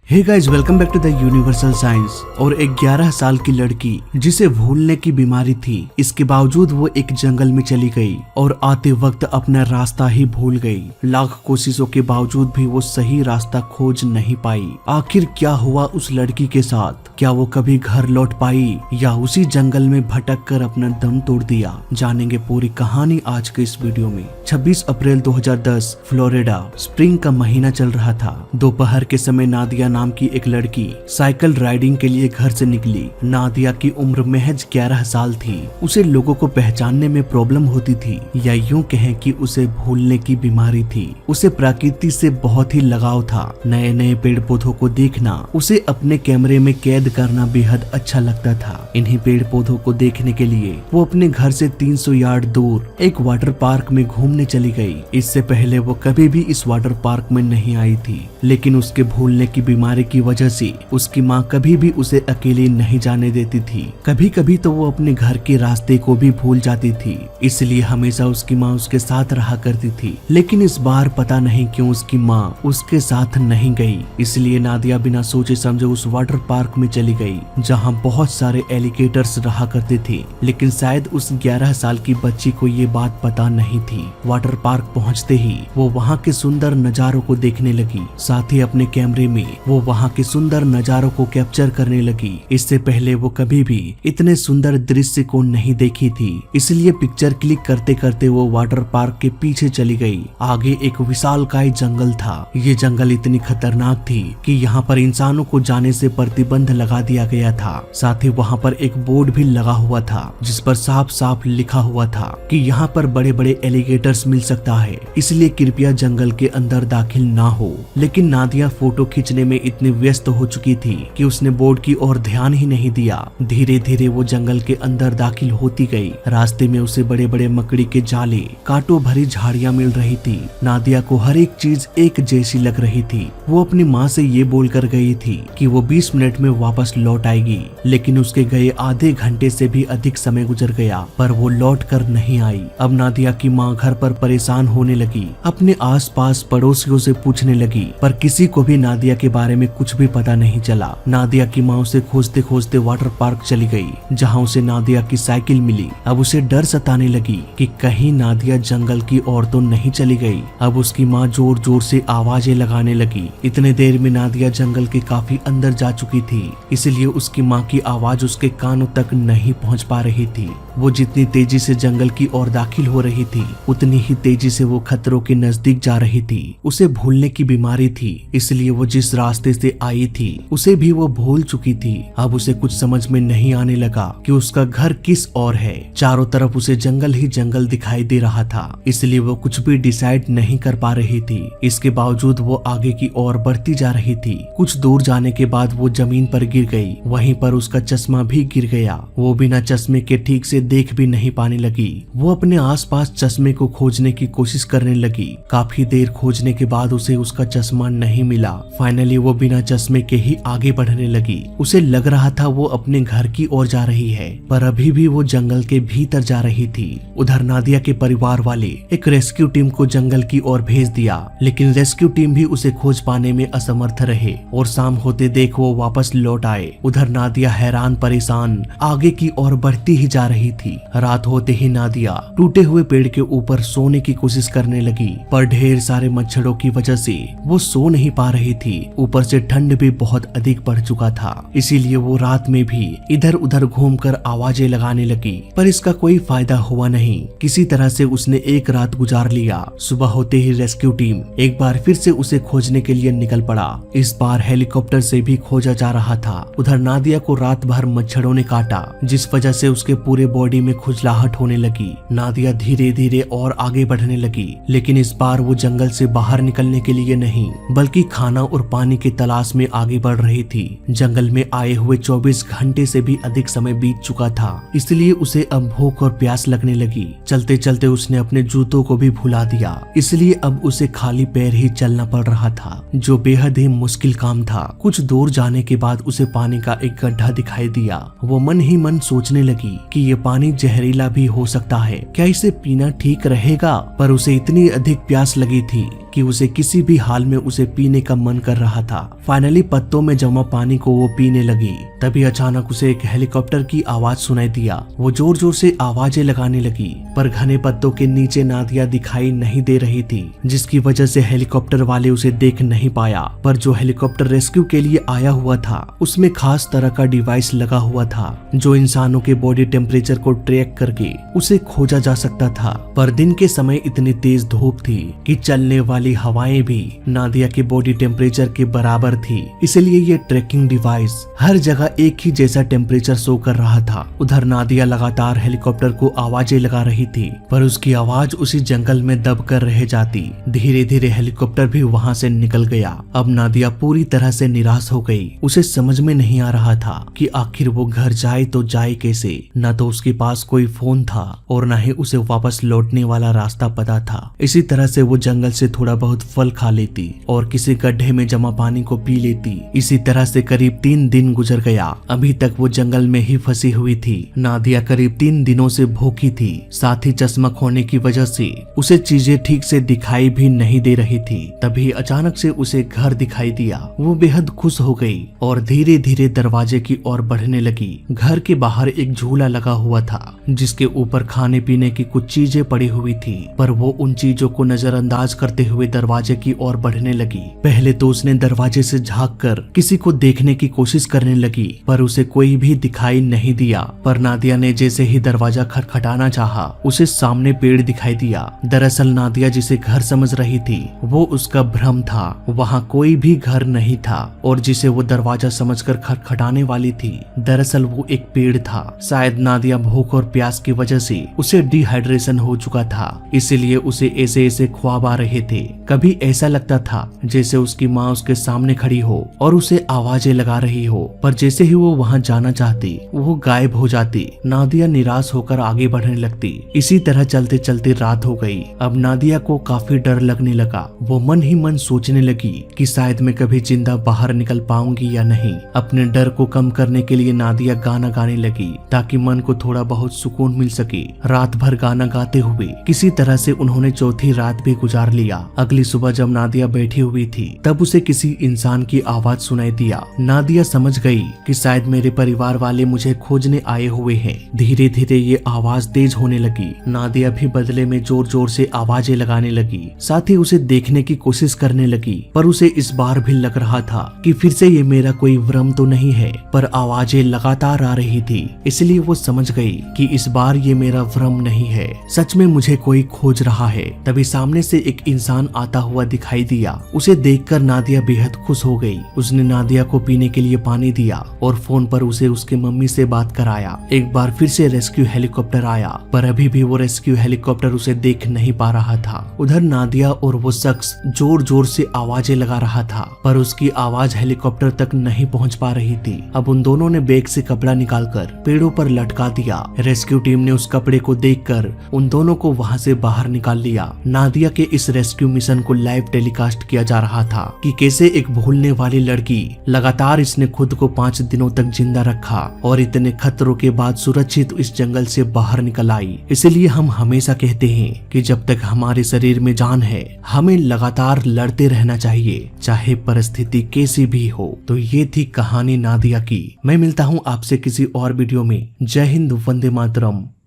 Hey guys, welcome back to the universal science. और एक 11 साल की लड़की जिसे भूलने की बीमारी थी, इसके बावजूद वो एक जंगल में चली गई और आते वक्त अपना रास्ता ही भूल गई। लाख कोशिशों के बावजूद भी वो सही रास्ता खोज नहीं पाई। आखिर क्या हुआ उस लड़की के साथ? क्या वो कभी घर लौट पाई या उसी जंगल में भटक कर अपना दम तोड़ दिया? जानेंगे पूरी कहानी आज के इस वीडियो में। 26 अप्रैल 2010 फ्लोरिडा, स्प्रिंग का महीना चल रहा था। दोपहर के समय नादिया नाम की एक लड़की साइकिल राइडिंग के लिए घर से निकली। नादिया की उम्र महज 11 साल थी। उसे लोगों को पहचानने में प्रॉब्लम होती थी, या यूं कहें कि उसे भूलने की बीमारी थी। उसे प्रकृति से बहुत ही लगाव था। नए नए पेड़ पौधों को देखना उसे अपने कैमरे में कैद करना बेहद अच्छा लगता था। इन्हीं पेड़ पौधों को देखने के लिए वो अपने घर से 300 यार्ड दूर एक वाटर पार्क में घूमने चली गई। इससे पहले वो कभी भी इस वाटर पार्क में नहीं आई थी, लेकिन उसके भूलने की बीमारी की वजह से उसकी माँ कभी भी उसे अकेले नहीं जाने देती थी। कभी कभी तो वो अपने घर के रास्ते को भी भूल जाती थी, इसलिए हमेशा उसकी माँ उसके साथ रहा करती थी। लेकिन इस बार पता नहीं क्यों उसकी माँ उसके साथ नहीं गई। इसलिए नादिया बिना सोचे समझे उस वाटर पार्क में चली गई, जहाँ बहुत सारे एलिगेटर्स रहा करते थे। लेकिन शायद उस 11 साल की बच्ची को ये बात पता नहीं थी। वाटर पार्क पहुँचते ही वो वहाँ के सुंदर नजारों को देखने लगी। साथ ही अपने कैमरे में वो वहाँ के सुंदर नजारों को कैप्चर करने लगी। इससे पहले वो कभी भी इतने सुंदर दृश्य को नहीं देखी थी, इसलिए पिक्चर क्लिक करते करते वो वाटर पार्क के पीछे चली गई। आगे एक विशालकाय जंगल था। ये जंगल इतनी खतरनाक थी कि यहाँ पर इंसानों को जाने से प्रतिबंध लगा दिया गया था। साथ ही वहाँ पर एक बोर्ड भी लगा हुआ था, जिस पर साफ साफ लिखा हुआ था कि यहाँ पर बड़े बड़े एलिगेटर्स मिल सकता है, इसलिए कृपया जंगल के अंदर दाखिल ना हो। लेकिन नादिया फोटो खींचने में इतनी व्यस्त हो चुकी थी कि उसने बोर्ड की ओर ध्यान ही नहीं दिया। धीरे धीरे वो जंगल के अंदर दाखिल होती गई। रास्ते में उसे बड़े बड़े मकड़ी के जाले, कांटों भरी झाड़ियां मिल रही थी। नादिया को हर एक चीज एक जैसी लग रही थी। वो अपनी माँ से ये बोलकर गई थी कि वो 20 मिनट में वापस लौट आएगी, लेकिन उसके गए आधे घंटे से भी अधिक समय गुजर गया, पर वो लौट कर नहीं आई। अब नादिया की माँ घर पर परेशान होने लगी। अपने आसपास पड़ोसियों से पूछने लगी, पर किसी को भी नादिया के बारे में कुछ भी पता नहीं चला। नादिया की माँ उसे खोजते खोजते वाटर पार्क चली गई, जहाँ उसे नादिया की साइकिल मिली। अब उसे डर सताने लगी कि कहीं नादिया जंगल की ओर तो नहीं चली गई। अब उसकी माँ जोर जोर से आवाजें लगाने लगी। इतने देर में नादिया जंगल के काफी अंदर जा चुकी थी, इसलिए उसकी माँ की आवाज उसके कानों तक नहीं पहुँच पा रही थी। वो जितनी तेजी से जंगल की ओर दाखिल हो रही थी, उतनी ही तेजी से वो खतरों के नजदीक जा रही थी। उसे भूलने की बीमारी थी, इसलिए वो जिस रास्ते से आई थी उसे भी वो भूल चुकी थी। अब उसे कुछ समझ में नहीं आने लगा कि उसका घर किस ओर है। चारों तरफ उसे जंगल ही जंगल दिखाई दे रहा था, इसलिए वो कुछ भी डिसाइड नहीं कर पा रही थी। इसके बावजूद वो आगे की ओर बढ़ती जा रही थी। कुछ दूर जाने के बाद वो जमीन पर गिर गई। वहीं पर उसका चश्मा भी गिर गया। वो बिना चश्मे के ठीक से देख भी नहीं पाने लगी। वो अपने आसपास चश्मे को खोजने की कोशिश करने लगी। काफी देर खोजने के बाद उसे उसका चश्मा नहीं मिला। फाइनली वो बिना चश्मे के ही आगे बढ़ने लगी। उसे लग रहा था वो अपने घर की ओर जा रही है, पर अभी भी वो जंगल के भीतर जा रही थी। उधर नादिया के परिवार वाले एक रेस्क्यू टीम को जंगल की ओर भेज दिया, लेकिन रेस्क्यू टीम भी उसे खोज पाने में असमर्थ रहे और शाम होते देख वो वापस लौट आए। उधर नादिया हैरान परेशान आगे की ओर बढ़ती ही जा रही थी। रात होते ही नादिया टूटे हुए पेड़ के ऊपर सोने की कोशिश करने लगी, पर ढेर सारे मच्छरों की वजह से वो सो नहीं पा रही थी। ऊपर से ठंड भी बहुत अधिक बढ़ चुका था, इसीलिए वो रात में भी इधर उधर घूमकर आवाजें लगाने लगी, पर इसका कोई फायदा हुआ नहीं। किसी तरह से उसने एक रात गुजार लिया। सुबह होते ही रेस्क्यू टीम एक बार फिर से उसे खोजने के लिए निकल पड़ा। इस बार हेलीकॉप्टर से भी खोजा जा रहा था। उधर नादिया को रात भर मच्छरों ने काटा, जिस वजह से उसके पूरे बॉडी में खुजलाहट होने लगी। नादिया धीरे धीरे और आगे बढ़ने लगी, लेकिन इस बार वो जंगल से बाहर निकलने के लिए नहीं, बल्कि खाना और पानी की तलाश में आगे बढ़ रही थी। जंगल में आए हुए 24 घंटे से भी अधिक समय बीत चुका था, इसलिए उसे अब भूख और प्यास लगने लगी। चलते चलते उसने अपने जूतों को भी भुला दिया, इसलिए अब उसे खाली पैर ही चलना पड़ रहा था, जो बेहद ही मुश्किल काम था। कुछ दूर जाने के बाद उसे पानी का एक गड्ढा दिखाई दिया। वो मन ही मन सोचने लगी कि ये पानी जहरीला भी हो सकता है, क्या इसे पीना ठीक रहेगा? पर उसे इतनी अधिक प्यास लगी थी कि उसे किसी भी हाल में उसे पीने का मन कर रहा था। फाइनली पत्तों में जमा पानी को वो पीने लगी। तभी अचानक उसे एक हेलीकॉप्टर की आवाज सुनाई दिया। वो जोर जोर से आवाजें लगाने लगी, पर घने पत्तों के नीचे नादिया दिखाई नहीं दे रही थी, जिसकी वजह से हेलीकॉप्टर वाले उसे देख नहीं पाया। पर जो हेलीकॉप्टर रेस्क्यू के लिए आया हुआ था उसमें खास तरह का डिवाइस लगा हुआ था जो इंसानों के बॉडी टेम्परेचर को ट्रैक करके उसे खोजा जा सकता था। पर दिन के समय इतनी तेज धूप थी कि चलने वाली हवाएं भी नादिया के बॉडी टेम्परेचर के बराबर थी, इसलिए ये ट्रैकिंग डिवाइस हर जगह एक ही जैसा टेम्परेचर शो कर रहा था। उधर नादिया लगातार हेलीकॉप्टर को आवाजें लगा रही थी, पर उसकी आवाज उसी जंगल में दब कर रह जाती। धीरे धीरे हेलीकॉप्टर भी वहाँ से निकल गया। अब नादिया पूरी तरह से निराश हो गई। उसे समझ में नहीं आ रहा था कि आखिर वो घर जाए तो जाए कैसे। न तो उसके पास कोई फोन था और न ही उसे वापस लौटने वाला रास्ता पता था। इसी तरह से वो जंगल से थोड़ा बहुत फल खा लेती और किसी गड्ढे में जमा पानी को पी लेती। इसी तरह से करीब 3 दिन गुजर गया। अभी तक वो जंगल में ही फंसी हुई थी। नादिया करीब 3 दिनों से भूखी थी, साथ ही चश्मा खोने की वजह से उसे चीजें ठीक से दिखाई भी नहीं दे रही थी। तभी अचानक से उसे घर दिखाई दिया। वो बेहद खुश हो गई और धीरे धीरे दरवाजे की ओर बढ़ने लगी। घर के बाहर एक झूला लगा हुआ था जिसके ऊपर खाने पीने की कुछ चीजें पड़ी हुई थी, पर वो उन चीजों को नजरअंदाज करते हुए दरवाजे की ओर बढ़ने लगी। पहले तो उसने दरवाजे से झांक कर किसी को देखने की कोशिश करने लगी, पर उसे कोई भी दिखाई नहीं दिया। पर नादिया ने जैसे ही दरवाजा खटखटाना चाहा, उसे सामने पेड़ दिखाई दिया। दरअसल नादिया जिसे घर समझ रही थी वो उसका भ्रम था। वहाँ कोई भी घर नहीं था और जिसे वो दरवाजा समझकर खटखटाने वाली थी दरअसल वो एक पेड़ था। शायद नादिया भूख और प्यास की वजह से उसे डिहाइड्रेशन हो चुका था, इसीलिए उसे ऐसे ऐसे ख्वाब आ रहे थे। कभी ऐसा लगता था जैसे उसकी माँ उसके सामने खड़ी हो और उसे आवाजें लगा रही हो, पर जैसे ही वो वहाँ जाना चाहती वो गायब हो जाती। नादिया निराश होकर आगे बढ़ने लगती। इसी तरह चलते चलते रात हो गई। अब नादिया को काफी डर लगने लगा। वो मन ही मन सोचने लगी कि शायद मैं कभी जिंदा बाहर निकल पाऊंगी या नहीं। अपने डर को कम करने के लिए नादिया गाना गाने लगी ताकि मन को थोड़ा बहुत सुकून मिल सके। रात भर गाना गाते हुए किसी तरह से उन्होंने चौथी रात भी गुजार लिया। अगली सुबह जब नादिया बैठी हुई थी तब उसे किसी इंसान की आवाज सुनाई दिया। नादिया समझ गई कि शायद मेरे परिवार वाले मुझे खोजने आए हुए हैं। धीरे धीरे ये आवाज तेज होने लगी। नादिया भी बदले में जोर जोर से आवाजें लगाने लगी, साथ ही उसे देखने की कोशिश करने लगी। पर उसे इस बार भी लग रहा था कि फिर से ये मेरा कोई भ्रम तो नहीं है, पर आवाजें लगातार आ रही थी, इसलिए वो समझ गई कि इस बार ये मेरा भ्रम नहीं है, सच में मुझे कोई खोज रहा है। तभी सामने से एक इंसान आता हुआ दिखाई दिया। उसे देखकर नादिया बेहद खुश हो गई। उसने नादिया को पीने के लिए पानी दिया और फोन पर उसे उसके मम्मी से बात कराया। एक बार फिर से रेस्क्यू हेलीकॉप्टर आया, पर अभी भी वो रेस्क्यू हेलीकॉप्टर उसे देख नहीं पा रहा था। उधर नादिया और वो शख्स जोर जोर से आवाजें लगा रहा था, पर उसकी आवाज हेलीकॉप्टर तक नहीं पहुंच पा रही थी। अब उन दोनों ने बैग से कपड़ा निकालकर पेड़ों पर लटका दिया। रेस्क्यू टीम ने उस कपड़े को देखकर उन दोनों को वहां से बाहर निकाल लिया। नादिया के इस रेस्क्यू मिशन को लाइव टेलीकास्ट किया जा रहा था कि कैसे एक भूलने वाली लड़की लगातार इसने खुद को 5 दिनों तक जिंदा रखा और इतने खतरों के बाद सुरक्षित इस जंगल से बाहर निकल आई। इसलिए हम हमेशा कहते हैं कि जब तक हमारे शरीर में जान है हमें लगातार लड़ते रहना चाहिए, चाहे परिस्थिति कैसी भी हो। तो ये थी कहानी नादिया की। मैं मिलता हूँ आपसे किसी और वीडियो में। जय हिंद, वंदे मातरम।